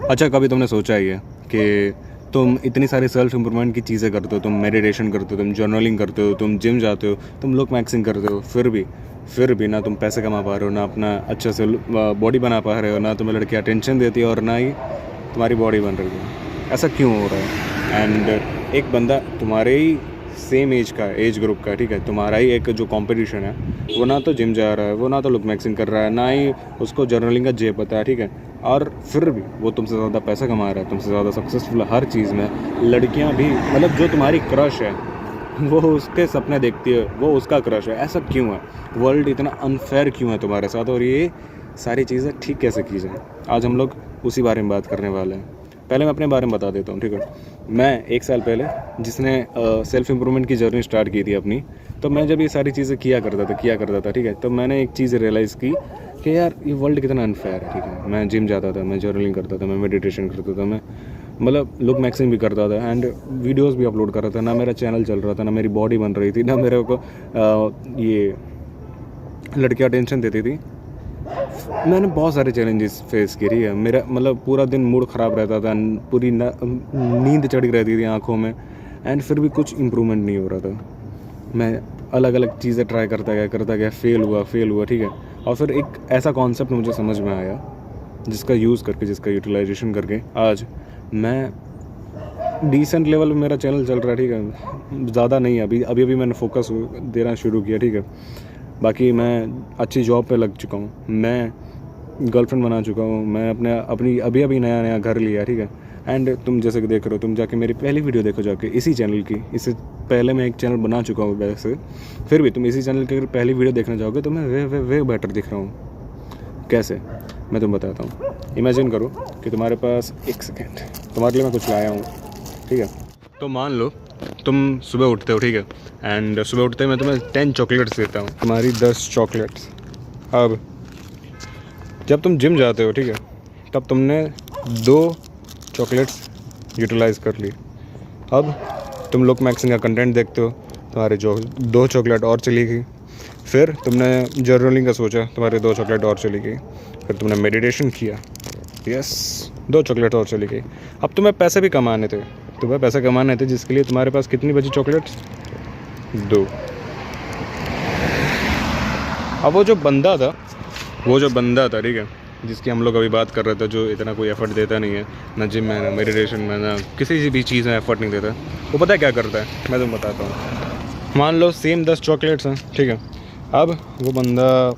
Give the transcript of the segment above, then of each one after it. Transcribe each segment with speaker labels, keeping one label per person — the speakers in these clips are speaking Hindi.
Speaker 1: अच्छा, कभी तुमने सोचा ही है कि तुम इतनी सारी सेल्फ इम्प्रूवमेंट की चीज़ें करते हो, तुम मेडिटेशन करते हो, तुम जर्नलिंग करते हो, तुम जिम जाते हो, तुम लुक मैक्सिंग करते हो, फिर भी ना तुम पैसे कमा पा रहे हो, ना अपना अच्छे से बॉडी बना पा रहे हो, ना तुम्हें लड़की अटेंशन देती है और ना ही तुम्हारी बॉडी बन रही है। ऐसा क्यों हो रहा है? एंड एक बंदा तुम्हारे ही सेम एज ग्रुप का, ठीक है, तुम्हारा ही एक जो कंपटीशन है, वो ना तो जिम जा रहा है, वो ना तो लुक मैक्सिंग कर रहा है, ना ही उसको जर्नलिंग का जे पता है, ठीक है, और फिर भी वो तुमसे ज़्यादा पैसा कमा रहा है, तुमसे ज़्यादा सक्सेसफुल हर चीज़ में। लड़कियां भी, मतलब जो तुम्हारी क्रश है वो उसके सपने देखती है, वो उसका क्रश है। ऐसा क्यों है? वर्ल्ड इतना अनफेयर क्यों है तुम्हारे साथ? और ये सारी चीज़ें ठीक कैसे की जाए, आज हम लोग उसी बारे में बात करने वाले हैं। पहले मैं अपने बारे में बता देता हूँ, ठीक है। मैं 1 साल पहले, जिसने सेल्फ इम्प्रूवमेंट की जर्नी स्टार्ट की थी अपनी, तो मैं जब ये सारी चीज़ें किया करता था, ठीक है, तो मैंने एक चीज़ रियलाइज़ की कि यार ये वर्ल्ड कितना अनफेयर है, ठीक है। मैं जिम जाता था, मैं जर्नलिंग करता था, मैं मेडिटेशन करता था, मैं मतलब लुक मैक्सिंग भी करता था एंड वीडियोस भी अपलोड कर रहा था, ना मेरा चैनल चल रहा था, ना मेरी बॉडी बन रही थी, ना मेरे को ये लड़कियाँ टेंशन देती थी। मैंने बहुत सारे चैलेंजेस फेस किए, ठीक है। मेरा मतलब पूरा दिन मूड ख़राब रहता था, पूरी नींद चढ़ी रहती थी आँखों में, एंड फिर भी कुछ इम्प्रूवमेंट नहीं हो रहा था। मैं अलग अलग चीज़ें ट्राई करता गया, फेल हुआ, ठीक है। और फिर एक ऐसा कॉन्सेप्ट मुझे समझ में आया, जिसका यूज़ करके, जिसका यूटिलाइजेशन करके आज मैं डिसेंट लेवल पे मेरा चैनल चल रहा है, ठीक है। ज़्यादा नहीं, अभी मैंने फोकस देना शुरू किया, ठीक है। बाकी मैं अच्छी जॉब पे लग चुका हूँ, मैं गर्लफ्रेंड बना चुका हूँ, मैं अपनी अभी नया घर लिया, ठीक है। एंड तुम जैसे कि देख रहे हो, तुम जाके मेरी पहली वीडियो देखो जाके इसी चैनल की। इससे पहले मैं एक चैनल बना चुका हूँ वैसे, फिर भी तुम इसी चैनल की अगर पहली वीडियो देखना चाहोगे तो मैं वे बेटर दिख रहा हूँ। कैसे? मैं तुम्हें बताता हूँ। इमेजिन करो कि तुम्हारे पास, एक सेकेंड, तुम्हारे लिए मैं कुछ लाया हूँ, ठीक है। तो मान लो तुम सुबह उठते हो, ठीक है, एंड सुबह उठते मैं तुम्हें 10 चॉकलेट्स देता हूँ, तुम्हारी 10 चॉकलेट्स। अब जब तुम जिम जाते हो, ठीक है, तब तुमने 2 चॉकलेट्स यूटिलाइज़ कर ली। अब तुम लुक मैक्सिंग का कंटेंट देखते हो, तुम्हारे जो 2 चॉकलेट और चली गई। फिर तुमने जर्नलिंग का सोचा, तुम्हारे 2 चॉकलेट और चली गई। फिर तुमने मेडिटेशन किया, यस, 2 चॉकलेट और चली गई। अब तुम्हें पैसे भी कमाने थे, जिसके लिए तुम्हारे पास कितनी बची चॉकलेट्स? 2। अब वो जो बंदा था, ठीक है, जिसकी हम लोग अभी बात कर रहे थे, जो इतना कोई एफर्ट देता नहीं है, ना जिम में, ना मेडिटेशन में, ना किसी भी चीज़ में एफर्ट नहीं देता, वो पता है क्या करता है? मैं तुम्हें बताता हूँ। मान लो सेम 10 चॉकलेट्स हैं, ठीक है। अब वो बंदा,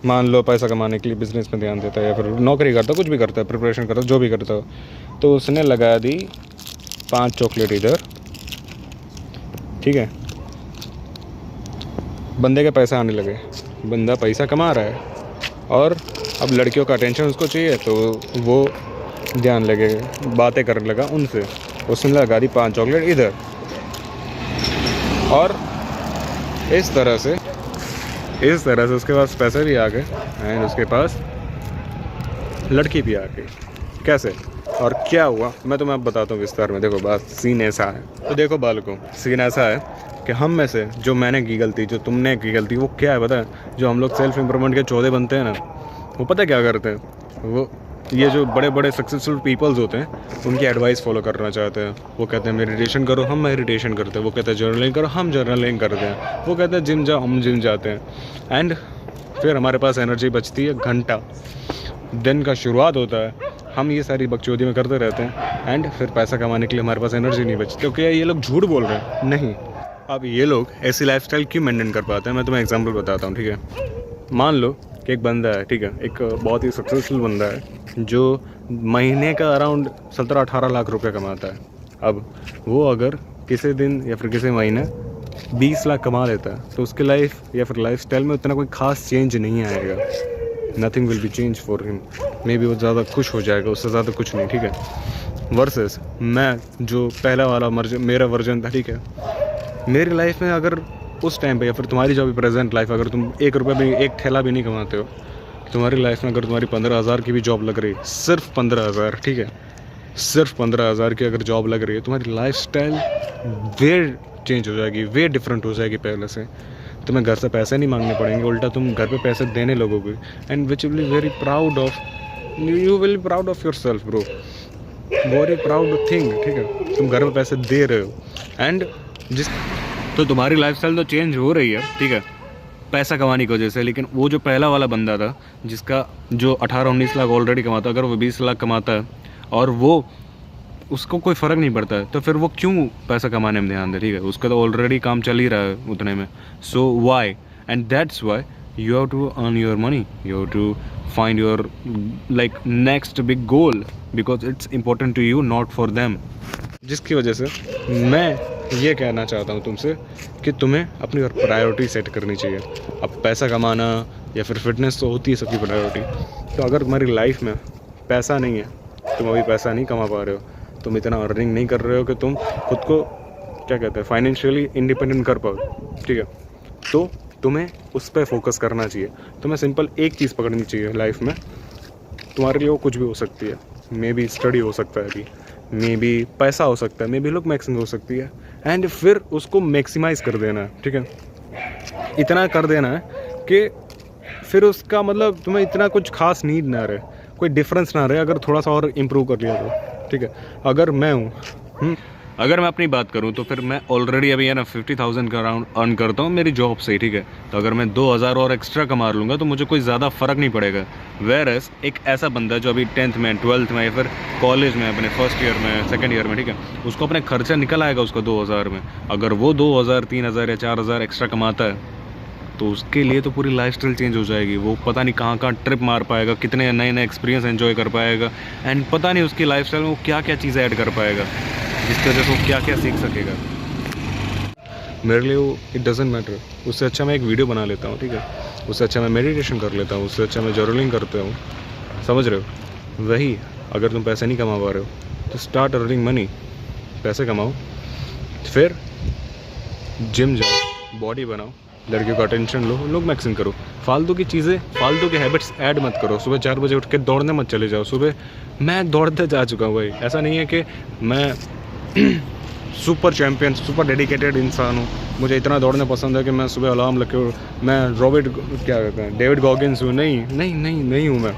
Speaker 1: मान लो, पैसा कमाने के लिए बिज़नेस में ध्यान देता है, या फिर नौकरी करता है, कुछ भी करता है, प्रिपरेशन करता है, जो भी करता हो, तो उसने लगा दी 5 चॉकलेट इधर, ठीक है। बंदे के पैसे आने लगे, बंदा पैसा कमा रहा है, और अब लड़कियों का अटेंशन उसको चाहिए, तो वो ध्यान लगे, बातें करने लगा उनसे, उसने लगा दी 5 चॉकलेट इधर। और इस तरह से उसके पास पैसे भी आ गए एंड उसके पास लड़की भी आ गई। कैसे और क्या हुआ, मैं तुम्हें अब बताता हूँ विस्तार में। देखो, बात सीन ऐसा है, तो देखो बालकों, सीन ऐसा है कि हम में से जो मैंने की गलती, जो तुमने की गलती, वो क्या है पता है? जो हम लोग सेल्फ इम्प्रूवमेंट के चौधे बनते हैं ना, वो पता है क्या करते हैं? वो ये जो बड़े बड़े सक्सेसफुल पीपल्स होते हैं, उनकी एडवाइस फॉलो करना चाहते हैं। वो कहते हैं मेडिटेशन करो, हम मेडिटेशन करते हैं। वो कहते हैं जर्नलिंग करो, हम जर्नलिंग करते हैं। वो कहते हैं जिम जाओ, हम जिम जाते हैं। एंड फिर हमारे पास एनर्जी बचती है घंटा, दिन का शुरुआत होता है, हम ये सारी बकचोदी में करते रहते हैं, एंड फिर पैसा कमाने के लिए हमारे पास एनर्जी नहीं बचती। तो क्या ये लोग झूठ बोल रहे हैं? नहीं। अब ये लोग ऐसी लाइफस्टाइल क्यों मेंटेन कर पाते हैं, मैं तुम्हें एग्जांपल बताता हूँ, ठीक है। मान लो कि एक बंदा है, ठीक है, एक बहुत ही सक्सेसफुल बंदा है, जो महीने का अराउंड 17-18 लाख रुपए कमाता है। अब वो अगर किसी दिन या फिर किसी महीने 20 लाख कमा लेता है, तो उसके लाइफ या फिर लाइफस्टाइल में उतना कोई ख़ास चेंज नहीं आएगा। Nothing will be change for him. May be वो ज़्यादा खुश हो जाएगा, उससे ज़्यादा कुछ नहीं, ठीक है। वर्सेस मैं, जो पहला वाला मेरा वर्जन था, ठीक है, मेरी लाइफ में अगर उस टाइम पे, या फिर तुम्हारी जो भी प्रेजेंट लाइफ, अगर तुम 1 रुपये भी, एक थैला भी नहीं कमाते हो, तुम्हारी लाइफ में अगर तुम्हारी 15,000 की भी जॉब लग रही है, सिर्फ 15,000, ठीक है, सिर्फ 15,000 की अगर जॉब लग रही है, तुम्हारी लाइफस्टाइल वे चेंज हो जाएगी, वे डिफरेंट हो जाएगी पहले से। तुम्हें घर से पैसे नहीं मांगने पड़ेंगे, उल्टा तुम घर पे पैसे देने लगोगे, and which will be very proud of you will be proud of your self bro, very proud thing, ठीक है। तुम घर में पैसे दे रहे हो एंड जिस तो तुम्हारी लाइफस्टाइल तो चेंज हो रही है, ठीक है, पैसा कमाने की वजह से। लेकिन वो जो पहला वाला बंदा था जिसका जो 18-19 लाख ऑलरेडी कमाता, अगर वो 20 लाख कमाता है और वो उसको कोई फ़र्क नहीं पड़ता है, तो फिर वो क्यों पैसा कमाने में ध्यान दे, ठीक है। उसका तो ऑलरेडी काम चल ही रहा है उतने में। So why, and that's why you have to earn your money, you have to find your like next big goal because it's important to you, not for them। जिसकी वजह से मैं ये कहना चाहता हूँ तुमसे कि तुम्हें अपनी और प्रायोरिटी सेट करनी चाहिए। अब पैसा कमाना या फिर फिटनेस तो होती है सबकी प्रायोरिटी। तो अगर तुम्हारी लाइफ में पैसा नहीं है, तुम अभी पैसा नहीं कमा पा रहे हो, तुम इतना अर्निंग नहीं कर रहे हो कि तुम खुद को क्या कहते हैं फाइनेंशियली इंडिपेंडेंट कर पाओ, ठीक है, तो तुम्हें उस पर फोकस करना चाहिए। तुम्हें सिंपल एक चीज़ पकड़नी चाहिए लाइफ में। तुम्हारे लिए वो कुछ भी हो सकती है, मे बी स्टडी हो सकता है अभी, मे बी पैसा हो सकता है, मे बी लुक मैक्सिंग हो सकती है, एंड फिर उसको मैक्सिमाइज कर देना है, ठीक है। इतना कर देना है कि फिर उसका मतलब तुम्हें इतना कुछ खास नीड ना रहे, कोई डिफरेंस ना रहे अगर थोड़ा सा और इम्प्रूव कर लिया तो, ठीक है। अगर मैं अपनी बात करूं तो फिर मैं ऑलरेडी अभी है ना 50,000 का अराउंड अर्न करता हूं मेरी जॉब से, ठीक है। तो अगर मैं 2,000 और एक्स्ट्रा कमा लूँगा तो मुझे कोई ज़्यादा फ़र्क नहीं पड़ेगा। वेरएस एक ऐसा बंदा जो अभी 10th में, 12th में या फिर कॉलेज में अपने फर्स्ट ईयर में, सेकेंड ईयर में, ठीक है, उसको अपने खर्चा निकल आएगा उसका 2,000 में। अगर वो 2,000, 3,000 या 4,000 एक्स्ट्रा कमाता है तो उसके लिए तो पूरी लाइफस्टाइल चेंज हो जाएगी। वो पता नहीं कहाँ कहाँ ट्रिप मार पाएगा, कितने नए नए एक्सपीरियंस एंजॉय कर पाएगा, एंड पता नहीं उसकी लाइफस्टाइल में वो क्या क्या चीज़ें ऐड कर पाएगा जिसकी वजह से वो क्या क्या सीख सकेगा। मेरे लिए वो इट डजेंट मैटर। उससे अच्छा मैं एक वीडियो बना लेता हूँ, ठीक है, उससे अच्छा मैं मेडिटेशन कर लेता हूँ, उससे अच्छा मैं जर्नलिंग करता हूँ, समझ रहे हो। वही अगर तुम पैसे नहीं कमा पा रहे हो तो स्टार्ट अर्निंग मनी, पैसे कमाओ, फिर जिम जाओ, बॉडी बनाओ, लड़कियों का अटेंशन लो, लोग मैक्सिंग करो। फालतू की चीज़ें, फालतू के हैबिट्स ऐड मत करो। सुबह 4 बजे उठ के दौड़ने मत चले जाओ। सुबह मैं दौड़ते जा चुका हूँ भाई, ऐसा नहीं है कि मैं सुपर चैम्पियन, सुपर डेडिकेटेड इंसान हूँ, मुझे इतना दौड़ना पसंद है कि मैं सुबह अलार्म लग के मैं क्या कहते हैं डेविड गॉगिन्स हूँ। नहीं हूँ मैं,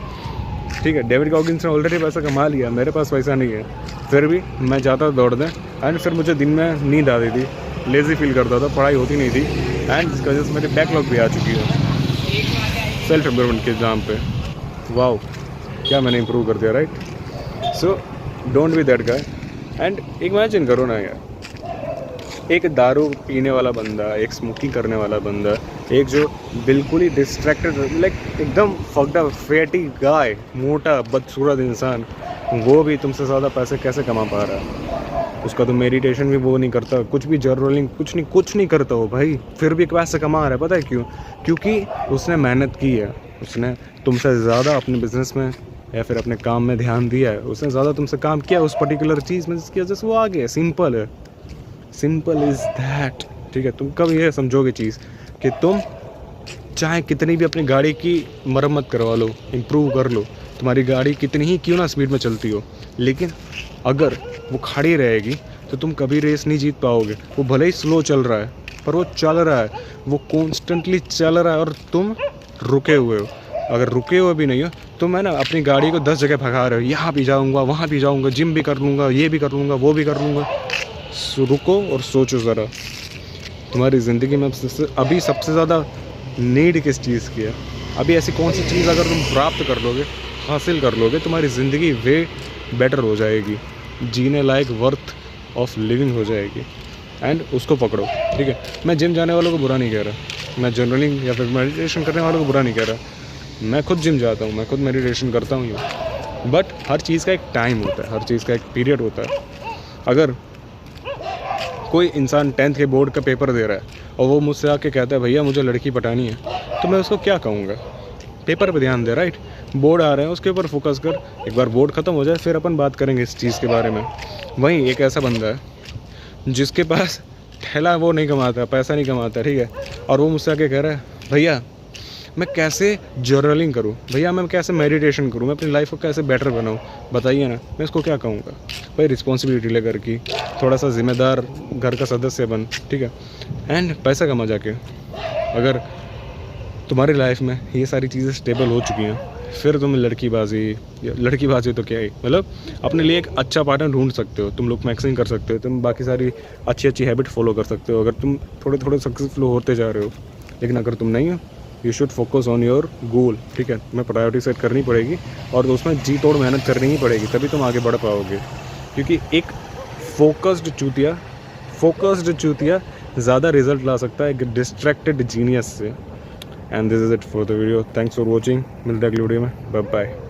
Speaker 1: ठीक है। डेविड गॉगिन्स ने ऑलरेडी पैसा कमा लिया, मेरे पास पैसा नहीं है, फिर भी मैं जाता दौड़ने, एंड फिर मुझे दिन में नींद आती थी, लेज़ी फील करता था, पढ़ाई होती नहीं थी, एंड इसकी वजह से मेरी बैकलॉग भी आ चुकी है सेल्फ इम्प्रूवमेंट के एग्ज़ाम पे। वाओ, क्या मैंने इम्प्रूव कर दिया, right. So don't be that guy. And imagine करो ना यार, एक दारू पीने वाला बंदा, एक स्मोकिंग करने वाला बंदा, एक जो बिल्कुल ही डिस्ट्रैक्टेड, लाइक एकदम फक्ड अप फैटी गाय, मोटा बदसूरत इंसान, वो भी तुमसे ज़्यादा पैसे कैसे कमा पा रहा है। उसका तो मेडिटेशन भी वो नहीं करता, कुछ भी जर्नलिंग कुछ नहीं करता हो भाई, फिर भी पैसे कमा रहा है। पता है क्यों? क्योंकि उसने मेहनत की है, उसने तुमसे ज़्यादा अपने बिजनेस में या फिर अपने काम में ध्यान दिया है, उसने ज़्यादा तुमसे काम किया उस पर्टिकुलर चीज़ में, जिसकी वजह से वो आ गया। सिंपल है, सिंपल इज़ दैट, ठीक है। तुम कब ये समझोगे चीज़ कि तुम चाहे कितनी भी अपनी गाड़ी की मरम्मत करवा लो, इम्प्रूव कर लो, तुम्हारी गाड़ी कितनी ही क्यों ना स्पीड में चलती हो, लेकिन अगर वो खड़ी रहेगी तो तुम कभी रेस नहीं जीत पाओगे। वो भले ही स्लो चल रहा है पर वो चल रहा है, वो कॉन्स्टेंटली चल रहा है, और तुम रुके हुए हो। अगर रुके हुए भी नहीं हो तो मैं ना अपनी गाड़ी को 10 जगह भगा रहे हो, यहाँ भी जाऊँगा, वहाँ भी जाऊँगा, जिम भी कर लूँगा, ये भी कर लूँगा, वो भी कर लूँगा। रुको और सोचो ज़रा, तुम्हारी ज़िंदगी में अभी सबसे ज़्यादा नीड किस चीज़ की है? अभी ऐसी कौन सी चीज़ अगर तुम प्राप्त कर लोगे, हासिल कर लोगे, तुम्हारी ज़िंदगी वे बेटर हो जाएगी, जीने लायक वर्थ ऑफ लिविंग हो जाएगी, एंड उसको पकड़ो, ठीक है। मैं जिम जाने वालों को बुरा नहीं कह रहा, मैं जर्नलिंग या फिर मेडिटेशन करने वालों को बुरा नहीं कह रहा, मैं खुद जिम जाता हूँ, मैं खुद मेडिटेशन करता हूँ, बट हर चीज़ का एक टाइम होता है, हर चीज़ का एक पीरियड होता है। अगर कोई इंसान 10th के बोर्ड का पेपर दे रहा है और वो मुझसे आके कहता है भैया मुझे लड़की पटानी है, तो मैं उसको क्या कहूँगा? पेपर पे ध्यान दे, राइट। बोर्ड आ रहे हैं उसके ऊपर फोकस कर, एक बार बोर्ड ख़त्म हो जाए फिर अपन बात करेंगे इस चीज़ के बारे में। वहीं एक ऐसा बंदा है जिसके पास ठेला वो नहीं कमाता, पैसा नहीं कमाता, ठीक है, और वो मुझसे आके कह रहा है भैया मैं कैसे जर्नलिंग करूं, भैया मैं कैसे मेडिटेशन करूं, मैं अपनी लाइफ को कैसे बेटर बनाऊं, बताइए ना। मैं इसको क्या कहूँगा? भाई रिस्पॉन्सिबिलिटी लेकर की, थोड़ा सा जिम्मेदार घर का सदस्य बन, ठीक है, एंड पैसा कमा जाके। अगर तुम्हारी लाइफ में ये सारी चीज़ें स्टेबल हो चुकी हैं फिर तुम लड़कीबाजी तो क्या है, मतलब अपने लिए एक अच्छा पार्टनर ढूंढ सकते हो, तुम लोग मैक्सिंग कर सकते हो, तुम बाकी सारी अच्छी अच्छी हैबिट फॉलो कर सकते हो अगर तुम थोड़े थोड़े सक्सेसफुल होते जा रहे हो। लेकिन अगर तुम नहीं हो, you should focus on your goal, ठीक है। तुम्हें प्रायोरिटी सेट करनी पड़ेगी और उसमें जी तोड़ मेहनत करनी ही पड़ेगी, तभी तुम आगे बढ़ पाओगे। क्योंकि एक फोकस्ड चूतिया ज़्यादा रिजल्ट ला सकता है एक डिस्ट्रैक्टेड जीनियस से। And this is it for the video, thanks for watching, मिलते हैं अगली वीडियो में, बाय बाय।